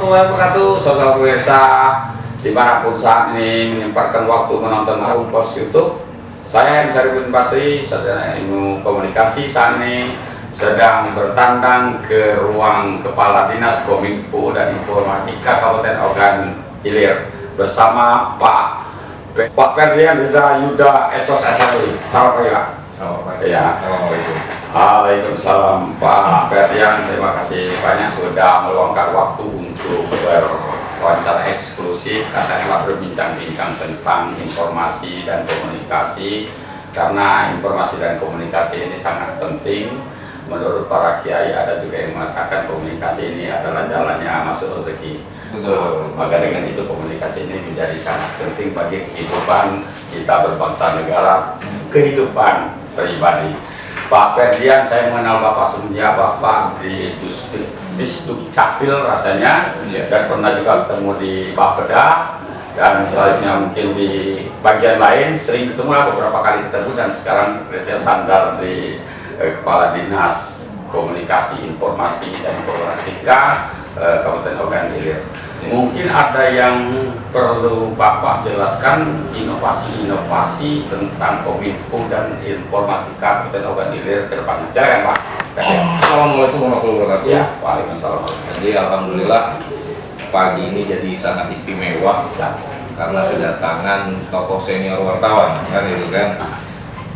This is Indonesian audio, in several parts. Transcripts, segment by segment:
warahmatullahi wabarakatuh, saudara pemirsa dimanapun saat ini menyempatkan waktu menonton Rumpos YouTube. Saya M. Syarifudin Basri, sarjana ilmu komunikasi, saat ini sedang bertandang ke ruang Kepala Dinas Kominfo dan Informatika Kabupaten Ogan Ilir bersama Pak Ferdian Riza Yuda Esos SRI. Selamat pagi Pak. Selamat pagi. Ya. Assalamualaikum. Waalaikumsalam Pak Ferdian, terima kasih banyak sudah meluangkan waktu untuk berwawancara eksklusif, katakanlah berbincang-bincang tentang informasi dan komunikasi, karena informasi dan komunikasi ini sangat penting. Menurut para kiai ada juga yang mengatakan komunikasi ini adalah jalannya masuk rezeki. Betul. Maka dengan itu komunikasi ini menjadi sangat penting bagi kehidupan kita berbangsa negara, kehidupan pribadi. Pak Ferdian, saya mengenal Bapak semenjak Bapak di Disduk Capil rasanya, dan pernah juga ketemu di Bapeda, dan selanjutnya mungkin di bagian lain sering ketemu lah, beberapa kali ketemu, dan sekarang kerja sandar di Kepala Dinas Komunikasi Informasi dan Informatika Kabupaten Ogan Ilir. Mungkin ada yang perlu Bapak jelaskan inovasi-inovasi tentang Kominfo dan Informatika Kabupaten Ogan Ilir ke depannya. Silakan Pak. Assalamualaikum warahmatullahi wabarakatuh. Ya, waalaikumsalam. Jadi alhamdulillah pagi ini jadi sangat istimewa karena kedatangan tokoh senior wartawan kan itu kan.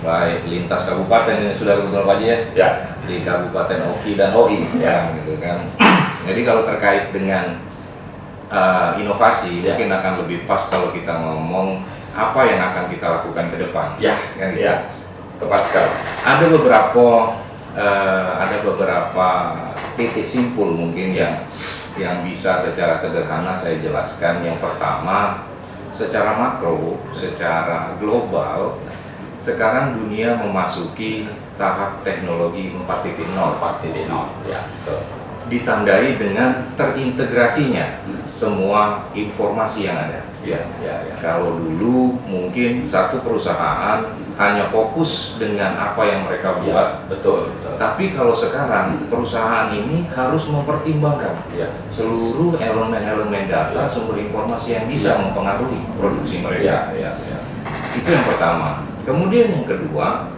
Baik lintas kabupaten ini sudah betul Pak Haji ya. Di Kabupaten Oki dan OI ya gitu kan. Jadi kalau terkait dengan inovasi mungkin akan lebih pas kalau kita ngomong apa yang akan kita lakukan ke depan. Kan gitu. Tepat sekali. Ada beberapa titik simpul mungkin yang bisa secara sederhana saya jelaskan. Yang pertama, secara makro, secara global, sekarang dunia memasuki tahap teknologi 4.0. Ya, betul. Ditandai dengan terintegrasinya semua informasi yang ada. Kalau dulu mungkin satu perusahaan hanya fokus dengan apa yang mereka buat, betul. tapi kalau sekarang perusahaan ini harus mempertimbangkan seluruh elemen-elemen data, sumber informasi yang bisa mempengaruhi produksi mereka. Itu yang pertama. Kemudian yang kedua,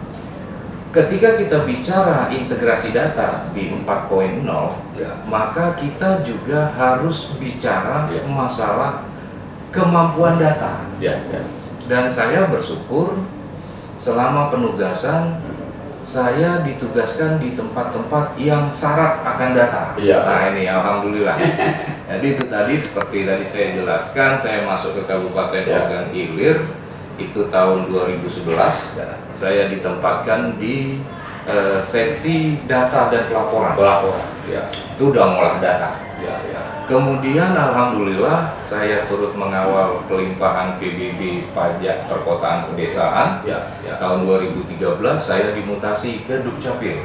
ketika kita bicara integrasi data di 4.0, maka kita juga harus bicara masalah kemampuan data. Dan saya bersyukur selama penugasan saya ditugaskan di tempat-tempat yang syarat akan data. Nah ini alhamdulillah. Jadi itu tadi seperti tadi saya jelaskan, saya masuk ke Kabupaten Ogan Ilir itu tahun 2011. Saya ditempatkan di seksi data dan pelaporan. Itu udah ngolah data. Kemudian alhamdulillah saya turut mengawal pelimpahan PBB pajak perkotaan pedesaan. Tahun 2013 saya dimutasi ke Dukcapil.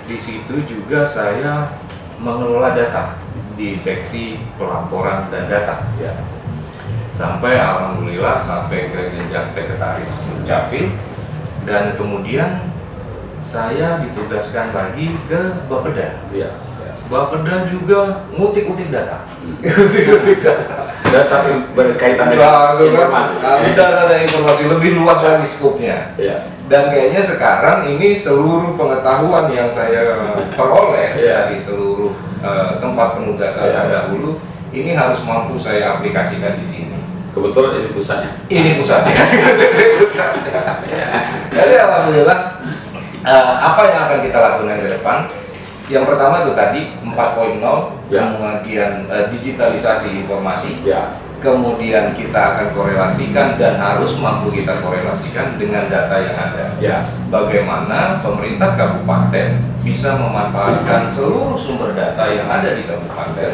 Di situ juga saya mengelola data di seksi pelaporan dan data. Sampai alhamdulillah sampai ke jenjang sekretaris Dukcapil, dan kemudian saya ditugaskan lagi ke Bapeda. Bapeda juga ngutik-ngutik data. Data berkaitan dengan informasi. Ada informasi lebih luas lagi skupnya. Dan kayaknya sekarang ini seluruh pengetahuan yang saya peroleh dari seluruh tempat penugasan dahulu ini harus mampu saya aplikasikan di sini. Kebetulan ini pusatnya. Jadi alhamdulillah apa yang akan kita lakukan ke depan? Yang pertama itu tadi 4.0, kemudian digitalisasi informasi. Kemudian kita akan korelasikan dan harus mampu kita korelasikan dengan data yang ada. Bagaimana pemerintah kabupaten bisa memanfaatkan seluruh sumber data yang ada di kabupaten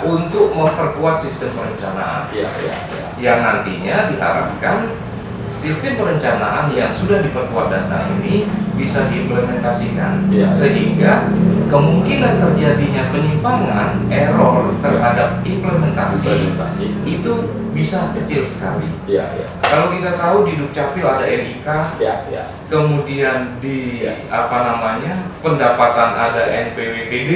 untuk memperkuat sistem perencanaan. Yang nantinya diharapkan sistem perencanaan yang sudah diperkuat data ini bisa diimplementasikan sehingga kemungkinan terjadinya penyimpangan, error terhadap implementasi itu bisa kecil sekali. Kalau kita tahu di Dukcapil ada NIK, kemudian di pendapatan ada NPWPD,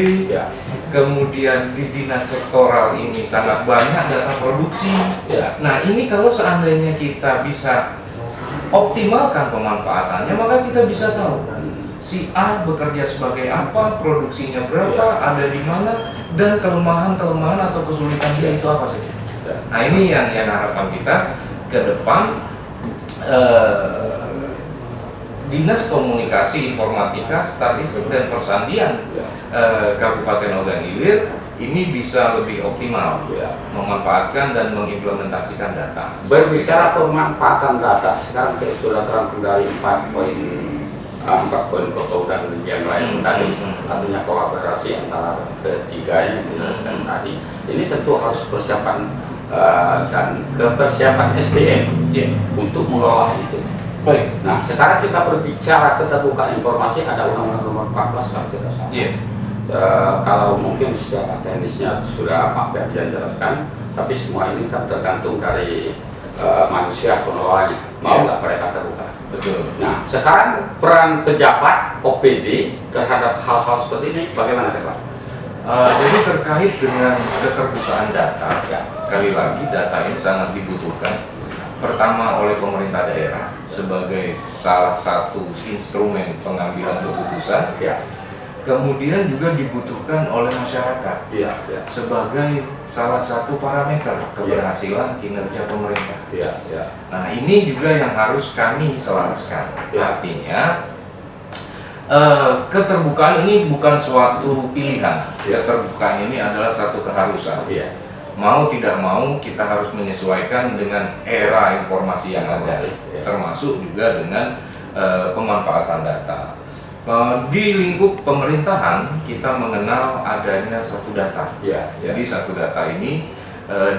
kemudian di dinas sektoral ini sangat banyak data produksi. Ya. Nah ini kalau seandainya kita bisa optimalkan pemanfaatannya, maka kita bisa tahu si A bekerja sebagai apa, produksinya berapa, ada di mana, dan kelemahan-kelemahan atau kesulitan dia itu apa saja. Nah ini yang harapan kita ke depan. Dinas Komunikasi Informatika, Statistik dan Persandian Kabupaten Ogan Ilir ini bisa lebih optimal memanfaatkan dan mengimplementasikan data. Berbicara pemanfaatan data, sekarang saya sudah terangkan dari 4.0 dan yang lain tadi, artinya kolaborasi antara ketiganya dijelaskan tadi. Ini tentu harus persiapan dan kepersiapan SDM untuk mengelola itu. Baik. Nah, sekarang kita berbicara keterbukaan informasi, ada Undang-Undang Nomor 14 kalau tidak salah. Kalau mungkin secara teknisnya sudah Pak Ferdian jelaskan, tapi semua ini kan tergantung dari manusia pengelolanya. Mau nggak mereka terbuka? Betul. Nah, sekarang peran pejabat OPD terhadap hal-hal seperti ini bagaimana Pak? Jadi terkait dengan keterbukaan data, sekali lagi data ini sangat dibutuhkan. Pertama oleh pemerintah daerah sebagai salah satu instrumen pengambilan keputusan, kemudian juga dibutuhkan oleh masyarakat sebagai salah satu parameter keberhasilan kinerja pemerintah. Nah ini juga yang harus kami selaraskan. Artinya keterbukaan ini bukan suatu pilihan, keterbukaan ini adalah satu keharusan. Mau tidak mau kita harus menyesuaikan dengan era informasi yang ada, termasuk juga dengan pemanfaatan data. Di lingkup pemerintahan kita mengenal adanya satu data. Jadi satu data ini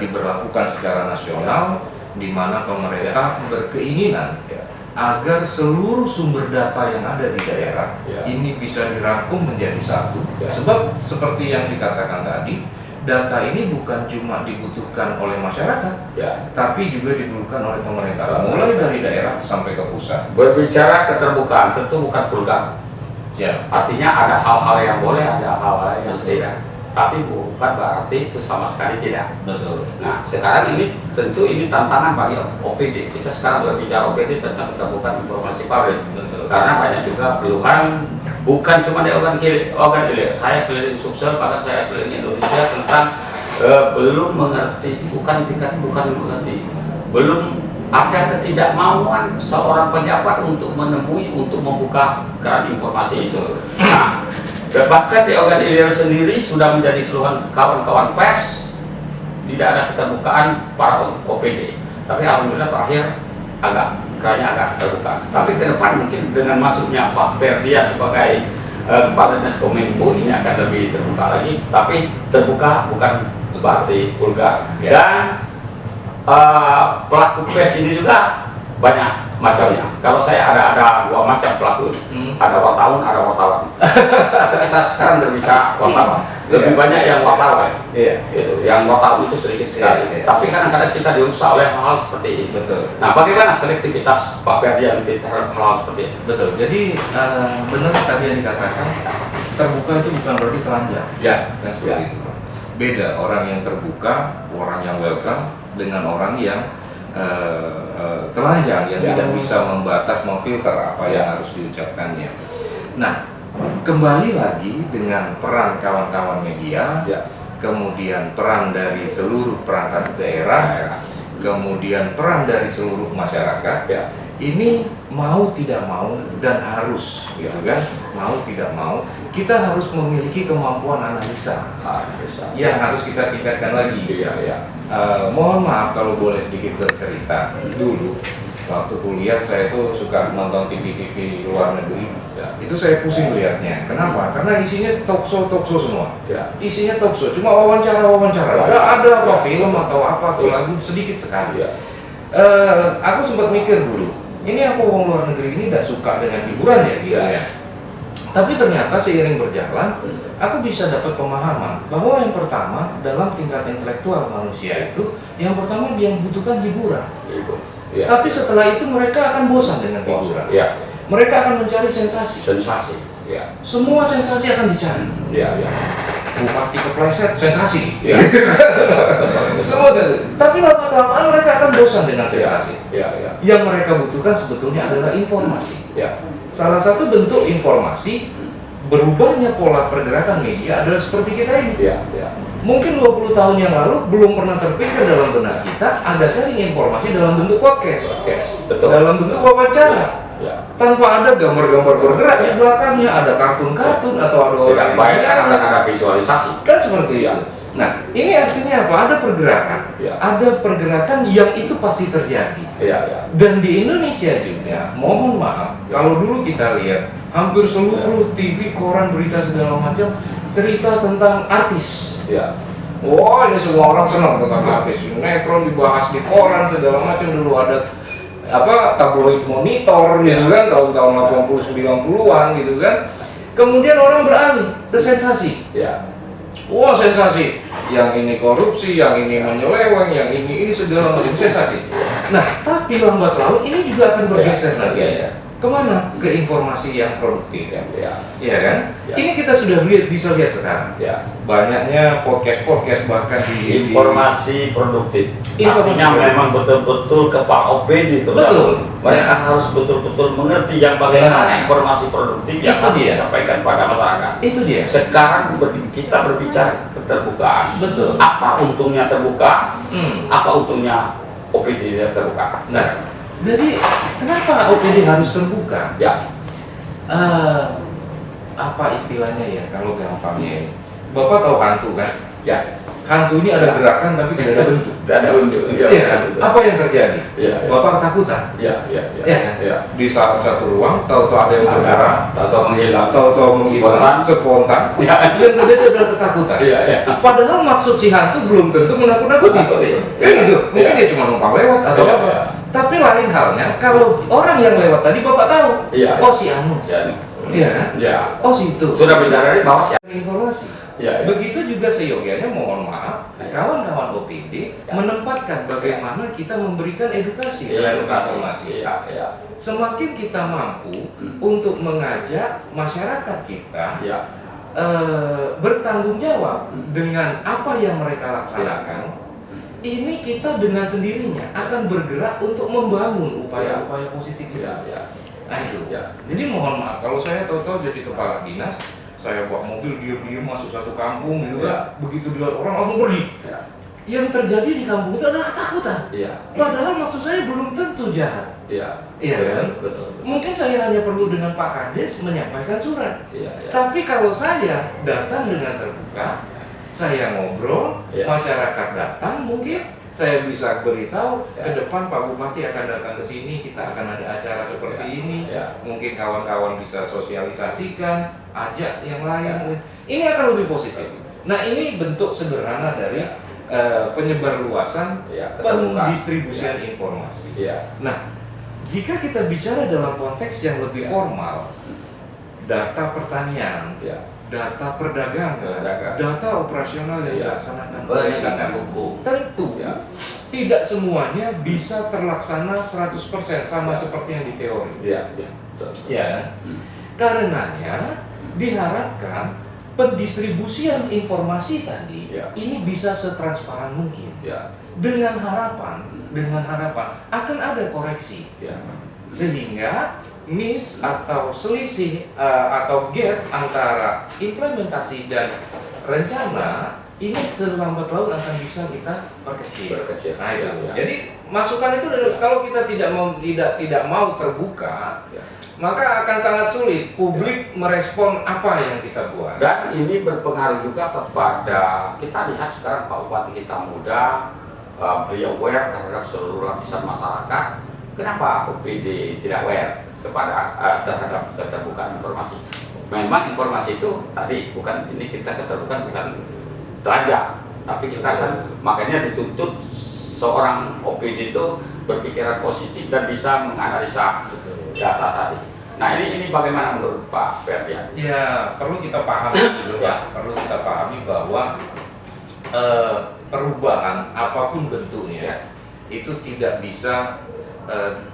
diberlakukan secara nasional, di mana pemerintah berkeinginan agar seluruh sumber data yang ada di daerah ini bisa dirangkum menjadi satu. Sebab seperti yang dikatakan tadi, data ini bukan cuma dibutuhkan oleh masyarakat, tapi juga dibutuhkan oleh pemerintah, mulai dari daerah sampai ke pusat. Berbicara keterbukaan tentu bukan vulgar. Artinya ada hal-hal yang boleh, ada hal-hal yang tidak. Tapi bukan berarti itu sama sekali tidak. Betul. Nah, sekarang ini tentu ini tantangan bagi OPD. Kita sekarang berbicara OPD tentang keterbukaan informasi publik. Karena banyak juga keluhan, bukan cuma di Ogan Ilir. Saya keliling Sumsel, bahkan saya keliling Indonesia tentang belum mengerti, bukan mengerti, belum ada ketidakmauan seorang pejabat untuk menemui, untuk membuka keran informasi itu. Nah, bahkan di Ogan Ilir sendiri sudah menjadi keluhan kawan-kawan pers, tidak ada keterbukaan para OPD. Tapi alhamdulillah terakhir kayaknya agak terbuka. Tapi ke depan mungkin dengan masuknya Pak Ferdian sebagai Kepala Dinas Kominfo ini akan lebih terbuka lagi. Tapi terbuka bukan berarti vulgar. Dan pelaku pers ini juga banyak macamnya. Kalau saya ada dua macam pelaku, ada wartawan. Tapi kita sekarang berbicara wartawan. Lebih banyak yang wartawan. Gitu. Yang wartawan itu sedikit sekali. Tapi kadang-kadang kita dirusak oleh hal-hal seperti ini. Betul. Nah, bagaimana selektivitas Pak Ferdian terhadap hal-hal seperti ini? Betul. Jadi benar tadi yang dikatakan, terbuka itu bukan berarti telanjang. Seperti itu. Beda orang yang terbuka, orang yang welcome dengan orang yang telanjang yang tidak bisa membatas, memfilter apa yang harus diucapkannya. Nah, kembali lagi dengan peran kawan-kawan media, kemudian peran dari seluruh perangkat daerah, kemudian peran dari seluruh masyarakat. Ini mau tidak mau dan harus, gitu kan? Mau tidak mau, kita harus memiliki kemampuan analisa yang harus kita tingkatkan lagi. Mohon maaf kalau boleh sedikit bercerita. Dulu waktu kuliah saya tuh suka nonton TV luar negeri. Itu saya pusing lihatnya. Kenapa? Karena isinya talk show semua. Isinya talk show, cuma wawancara. Nggak ada apa film atau apa atau lagu, sedikit sekali. Aku sempat mikir dulu, ini aku orang luar negeri ini tidak suka dengan hiburan ya. Tapi ternyata seiring berjalan, aku bisa dapat pemahaman bahwa yang pertama dalam tingkat intelektual manusia itu, yang pertama dia membutuhkan hiburan. Tapi setelah itu mereka akan bosan dengan hiburan. Mereka akan mencari sensasi. Semua sensasi akan dicari. bupati kepleset, sensasi. Ya. Semua sensasi. Tapi lama-kelamaan mereka akan bosan dengan sensasi. Ya, ya. Yang mereka butuhkan sebetulnya adalah informasi. Ya. Salah satu bentuk informasi berubahnya pola pergerakan media adalah seperti kita ini. Ya, ya. Mungkin 20 tahun yang lalu belum pernah terpikir dalam benak kita ada sharing informasi dalam bentuk podcast, Oke, betul. dalam bentuk wawancara. Ya. Tanpa ada gambar-gambar bergerak di belakangnya, ada kartun-kartun atau ada orang Tidak yang baik menyanyi. karena ada visualisasi. Kan seperti itu. Nah, ini artinya apa? Ada pergerakan. Ya. Ada pergerakan yang itu pasti terjadi. Iya, iya. Dan di Indonesia juga, mohon maaf, kalau dulu kita lihat hampir seluruh TV, koran, berita segala macam cerita tentang artis. Iya. Wah, ini semua orang senang tentang artis. Sinetron dibahas di koran segala macam. Dulu ada tabloid Monitor gitu kan, tahun-tahun 80 90-an gitu kan. Kemudian orang beralih ke sensasi. Iya. Wah, sensasi. Yang ini korupsi, yang ini menyeleweng, yang ini segala macam sensasi. Nah, tapi lambat laun ini juga akan bergeser lagi. Iya. Kemana? Ke informasi yang produktif. Iya. Iya kan? Ya. Ini kita sudah bisa lihat sekarang. Iya. Banyaknya podcast bahkan di Informasi produktif. Informasi Artinya produktif. memang betul-betul ke Pak OPD itu. Betul. Mereka Ya. harus betul-betul mengerti yang bagaimana Nah. informasi produktif yang Itu harus dia. disampaikan pada masyarakat. Itu dia. Sekarang kita berbicara keterbukaan. Betul. Apa untungnya terbuka? Hmm. Apa untungnya OPD tidak terbuka? Nah, jadi kenapa OPD harus terbuka? Ya. Apa istilahnya ya kalau gampangnya? Bapak tahu hantu kan? Ya. Hantu ini ada gerakan tapi tidak ada bentuk. Tidak ada untung. Iya kan? Apa yang terjadi? Iya. Bapak ketakutan. Ya, ya, ya. Iya kan? Ya. Di satu ruang, tahu-tahu ada yang bergerak, Tahu-tahu menghilang. tahu-tahu menghilang, spontan. Ya. Yang terjadi adalah ketakutan. Iya, iya. Padahal maksud si hantu belum tentu menakut-nakuti. Kan gitu. Mungkin Iya. dia cuma numpang lewat atau Iya, apa. iya. Tapi lain halnya kalau orang yang lewat tadi Bapak tahu. Iya. Oh si anu. Jadi, Iya kan? ya. Oh situ. Sudah bicara di bawah siapa? Informasi. Ya, ya. Begitu juga seyogianya, mohon maaf, Ya. kawan-kawan OPD Ya. menempatkan bagaimana kita memberikan edukasi Iya, terhadap edukasi. informasi. Iya, iya. Semakin kita mampu Hmm. untuk mengajak masyarakat kita Iya. bertanggung jawab dengan apa yang mereka laksanakan, ini kita dengan sendirinya akan bergerak untuk membangun upaya-upaya positif Iya, kita. iya. Nah itu. Ya. Jadi mohon maaf kalau saya tahu-tahu jadi kepala dinas, saya bawa mobil diam-diam masuk satu kampung gitu kan, begitu dilihat orang langsung pergi. Ya. Yang terjadi di kampung itu adalah ketakutan. Iya. Padahal maksud saya belum tentu jahat. Iya. Iya kan? Betul. Mungkin saya hanya perlu dengan Pak Kades menyampaikan surat. Iya, iya. Tapi kalau saya datang dengan terbuka, saya ngobrol, Ya. masyarakat datang mungkin saya bisa beritahu Ya. ke depan Pak Bupati akan datang ke sini, kita akan ada acara seperti Ya. ini. Ya. Mungkin kawan-kawan bisa sosialisasikan, ajak yang lain. Ini akan lebih positif. Nah, ini bentuk sederhana dari Ya. penyebarluasan Ya, keterbukaan. pendistribusian informasi. Iya. Nah, jika kita bicara dalam konteks yang lebih Ya. formal, data pertanian, Iya. data perdagangan, Perdagangan. data operasional yang Iya. dilaksanakan Penegakan dinas, hukum. tentu Ya. tidak semuanya bisa terlaksana 100% sama Ya. seperti yang di teori. Iya, iya. Betul. Ya, karenanya diharapkan pendistribusian informasi tadi Ya. ini bisa setransparan mungkin. Ya. Dengan harapan akan ada koreksi. Ya. Sehingga miss atau selisih atau gap antara implementasi dan rencana ini selambat laun akan bisa kita perkecil. Berkecil. Nah, itu. Ya. Jadi masukan itu kalau kita tidak mau terbuka, Ya. maka akan sangat sulit publik merespon apa yang kita buat. Dan ini berpengaruh juga kepada, kita lihat sekarang Pak Bupati kita muda, beliau aware terhadap seluruh lapisan masyarakat. Kenapa OPD tidak aware kepada terhadap keterbukaan informasi? Memang informasi itu tadi bukan ini kita keterbukaan bukan saja, tapi kita kan makanya dituntut seorang OPD itu berpikiran positif dan bisa menganalisa data tadi. Nah ini bagaimana menurut Pak Ferdian? Ya, perlu kita pahami dulu Ya. Perlu kita pahami bahwa perubahan apapun bentuknya Ya. itu tidak bisa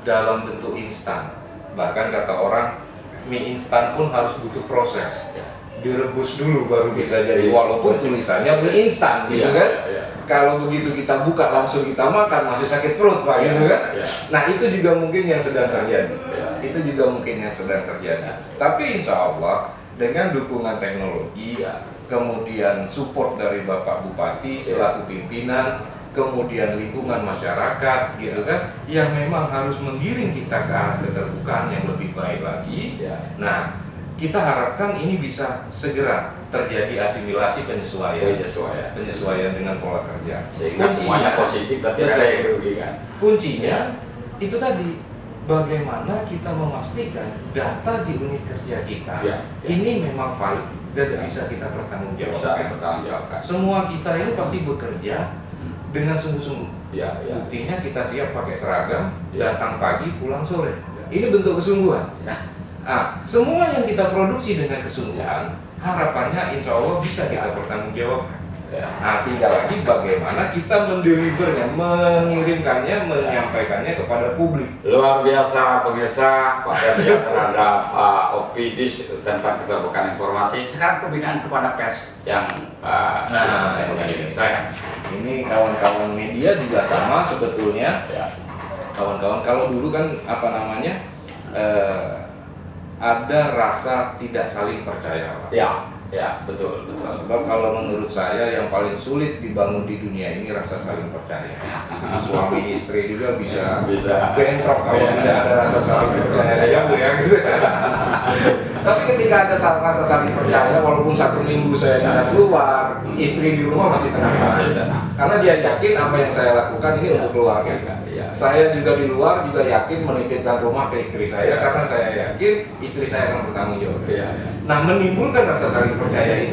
dalam bentuk instan. Bahkan kata orang, mie instan pun harus butuh proses. direbus dulu baru bisa jadi, walaupun tulisannya mie instan gitu kan. Kalau begitu kita buka langsung kita makan masih sakit perut Pak gitu kan. Nah itu juga mungkin yang sedang terjadi. Itu juga mungkin yang sedang terjadi. Tapi insya Allah dengan dukungan teknologi, kemudian support dari Bapak Bupati selaku pimpinan, kemudian lingkungan masyarakat gitu kan, yang memang harus menggiring kita ke arah keterbukaan yang lebih baik lagi. Nah, kita harapkan ini bisa segera terjadi asimilasi penyesuaian dengan pola kerja. Sehingga semuanya positif, berarti ada yang dirugikan. Kuncinya itu tadi, bagaimana kita memastikan data di unit kerja kita ini memang valid dan bisa kita pertanggungjawabkan. Semua kita ini pasti bekerja dengan sungguh-sungguh. Buktinya kita siap pakai seragam, datang pagi, pulang sore. Ini bentuk kesungguhan. Nah, semua yang kita produksi dengan kesungguhan, harapannya insya Allah bisa kita pertanggungjawabkan. Nah, tinggal lagi bagaimana kita mendelivernya, mengirimkannya, menyampaikannya kepada publik. Luar biasa pemirsa, Pak Ferdian terhadap OPD tentang keterbukaan informasi. Sekarang pembinaan kepada pers yang saya. Ini kawan-kawan media juga sama sebetulnya. Kawan-kawan, kalau dulu kan apa namanya, ada rasa tidak saling percaya Pak. Betul. Sebab kalau menurut saya yang paling sulit dibangun di dunia ini rasa saling percaya. Suami istri juga bisa bentrok kalau tidak ada rasa saling percaya gitu. Tapi ketika ada rasa saling percaya, walaupun 1 minggu saya dinas luar, istri di rumah masih tenang. Karena dia yakin apa yang saya lakukan ini untuk keluarga. Saya juga di luar juga yakin menitipkan rumah ke istri saya karena saya yakin istri saya akan bertanggung jawab. Nah, menimbulkan rasa saling percaya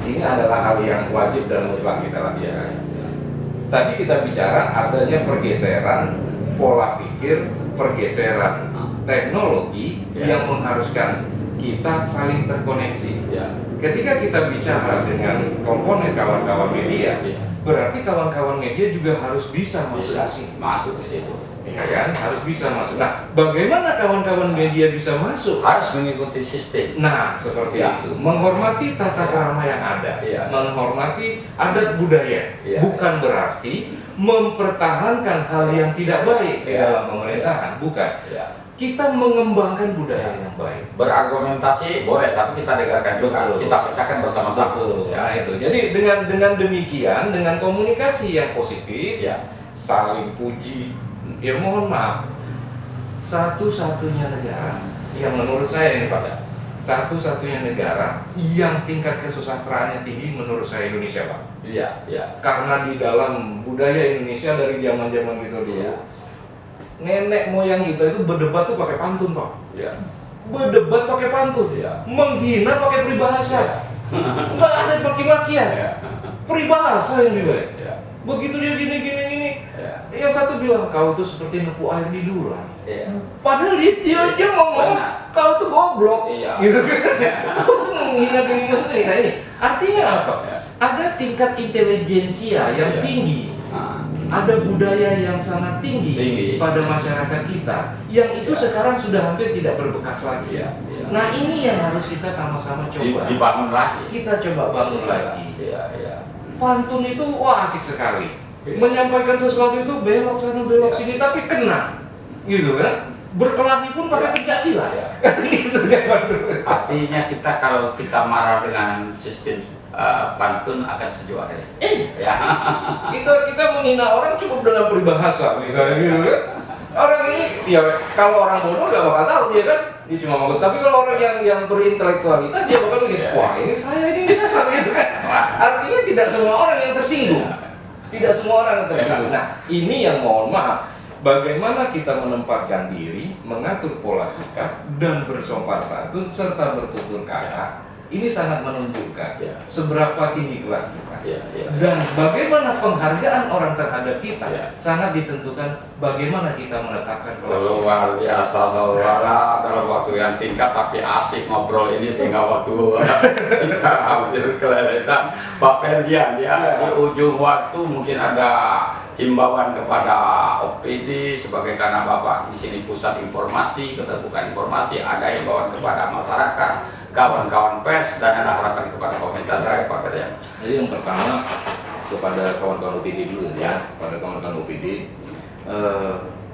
ini adalah hal yang wajib dan mutlak kita lakukan. Tadi kita bicara adanya pergeseran pola pikir, pergeseran teknologi yang mengharuskan kita saling terkoneksi. Ketika kita bicara dengan komponen kawan-kawan media, berarti kawan-kawan media juga harus bisa masuk ke situ. Ya kan, harus bisa masuk. Nah, bagaimana kawan-kawan media bisa masuk? Harus mengikuti sistem. Nah, seperti itu. Menghormati tata krama yang ada, menghormati adat budaya. Bukan berarti mempertahankan hal yang tidak baik di dalam pemerintahan, bukan. Kita mengembangkan budaya yang baik. Berargumentasi boleh, tapi kita dengarkan juga. Kita pecahkan bersama-sama. Nah, itu. Jadi dengan demikian, dengan komunikasi yang positif, saling puji. Ya mohon maaf, satu-satunya negara yang menurut saya ini Pak, satu-satunya negara yang tingkat kesusastraannya tinggi menurut saya Indonesia Pak. Karena di dalam budaya Indonesia dari zaman-zaman kita dulu, nenek moyang kita itu berdebat tuh pakai pantun Pak. Berdebat pakai pantun, menghina pakai peribahasa, nggak ada maki-makian, peribahasa yang dibaik. Begitu dia gini, yang satu bilang kau itu seperti nepu air di Duran. Padahal dia ngomong kau itu goblok, gitu kan? Kau tuh menghina dirimu sendiri. Nah ini artinya apa? Ada tingkat intelijensia yang tinggi, ada budaya yang sangat tinggi pada masyarakat kita, yang itu sekarang sudah hampir tidak berbekas lagi. Nah ini yang harus kita sama-sama coba dibangun lagi. Kita coba bangun lagi. Pantun itu wah asik sekali. Menyampaikan sesuatu itu belok sana belok sini tapi kena, gitu kan? Berkelahi pun pakai pencak silat. Gitu kan? Artinya kalau kita marah dengan sistem pantun akan sejuk akhir. Kita menghina orang cukup dengan peribahasa misalnya gitu kan? Orang ini kalau orang bodoh nggak bakal tahu dia kan, dia cuma mau. Tapi kalau orang yang berintelektualitas dia bakal mikir, wah ini saya ini disasar gitu kan. Artinya tidak semua orang yang tersinggung. Tidak semua orang yang tersinggung. Nah, ini yang mohon maaf. Bagaimana kita menempatkan diri, mengatur pola sikap, dan bersopan santun serta bertutur kata, ini sangat menunjukkan seberapa tinggi kelas kita. Dan bagaimana penghargaan orang terhadap kita sangat ditentukan bagaimana kita menetapkan kelas kita. Luar biasa saudara, dalam waktu yang singkat tapi asik ngobrol ini sehingga waktu kita hampir kelewatan. Pak Ferdian, di ujung waktu mungkin ada himbauan kepada OPD sebagai karena Bapak di sini pusat informasi, keterbukaan informasi, ada himbauan kepada masyarakat kawan-kawan pers dan ada harapan kepada pemerintah saya Pak Ferdian. Jadi yang pertama kepada kawan-kawan OPD dulu ya, pada kawan-kawan OPD,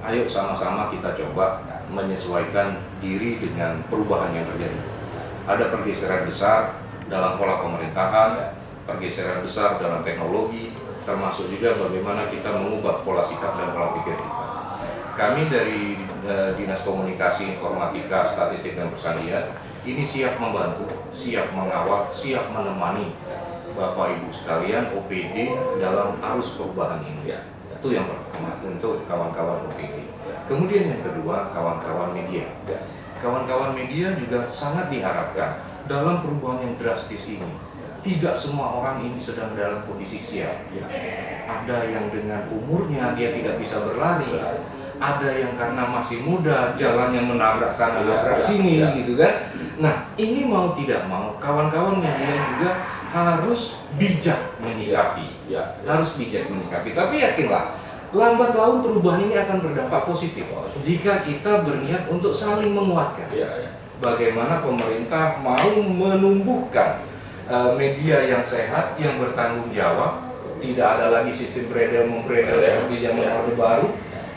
ayo sama-sama kita coba menyesuaikan diri dengan perubahan yang terjadi. Ada pergeseran besar dalam pola pemerintahan, pergeseran besar dalam teknologi, termasuk juga bagaimana kita mengubah pola sikap dan pola pikir kita. Kami dari Dinas Komunikasi Informatika, Statistik dan Persandian ini siap membantu, siap mengawal, siap menemani Bapak Ibu sekalian OPD dalam arus perubahan ini. Itu yang pertama untuk kawan-kawan OPD. Kemudian yang kedua, kawan-kawan media. Kawan-kawan media juga sangat diharapkan dalam perubahan yang drastis ini. Tidak semua orang ini sedang dalam kondisi siap. Ada yang dengan umurnya dia tidak bisa berlari. Ada yang karena masih muda jalannya menabrak sana menabrak sini gitu kan. Nah, ini mau tidak mau kawan-kawan media juga harus bijak menyikapi. Harus bijak menyikapi. Tapi yakinlah, lambat laun perubahan ini akan berdampak positif jika kita berniat untuk saling menguatkan. Bagaimana pemerintah mau menumbuhkan media yang sehat, yang bertanggung jawab, tidak ada lagi sistem beredar-memberedar seperti zaman Orde Baru.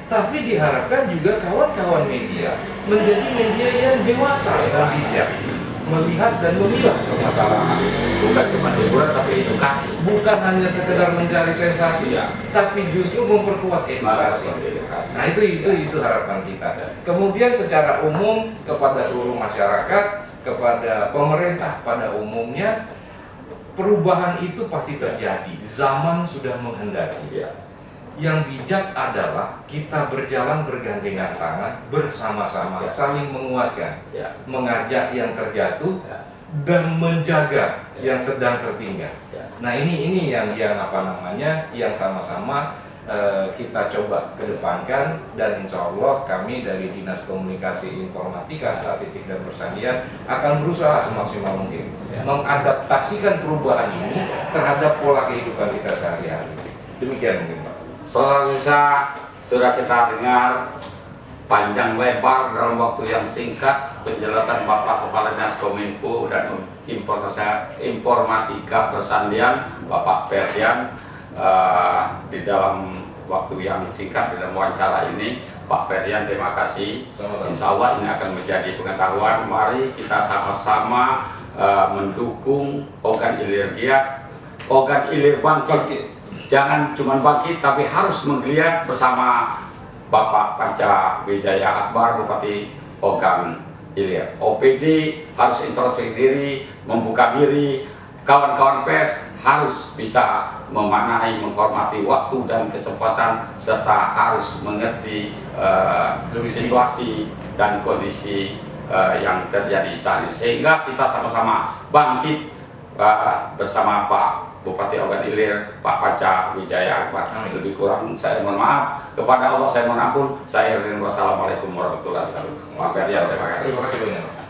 Tapi diharapkan juga kawan-kawan media menjadi media yang dewasa dan bijak, melihat dan memilah permasalahan. Bukan cuma hiburan tapi edukasi. Bukan hanya sekedar mencari sensasi, tapi justru memperkuat edukasi. Nah itu harapan kita. Kemudian secara umum kepada seluruh masyarakat, kepada pemerintah pada umumnya, perubahan itu pasti terjadi. Zaman sudah menghendaki. Yang bijak adalah kita berjalan bergandengan tangan bersama-sama, saling menguatkan, mengajak yang terjatuh dan menjaga yang sedang tertinggal. Nah ini yang yang sama-sama kita coba kedepankan, dan insya Allah kami dari Dinas Komunikasi Informatika, Statistik dan Persandian akan berusaha semaksimal mungkin mengadaptasikan perubahan ini terhadap pola kehidupan kita sehari-hari. Demikian mungkin Pak. Soal bisa sudah kita dengar panjang lebar dalam waktu yang singkat penjelasan Bapak Kepala Dinas Kominfo dan Informatika Persandian Bapak Ferdian di dalam waktu yang singkat dalam wawancara ini. Pak Ferdian, terima kasih. Insya Allah ini akan menjadi pengetahuan. Mari kita sama-sama mendukung organ ilir giat, organ ilir bangkit. Jangan cuma bangkit, tapi harus menggeliat bersama Bapak Panca Wijaya Akbar, Bupati Ogan Ilir. OPD harus introspeksi diri, membuka diri. Kawan-kawan pers harus bisa memaknai, menghormati waktu dan kesempatan, serta harus mengerti situasi dan kondisi yang terjadi saat ini. Sehingga kita sama-sama bangkit bersama Pak Bupati Ogan Ilir, Pak Panca Wijaya Akbar. Lebih kurang saya mohon maaf, kepada Allah saya mohon ampun. Saya Wassalamualaikum warahmatullahi wabarakatuh. Terima kasih. Terima kasih banyak.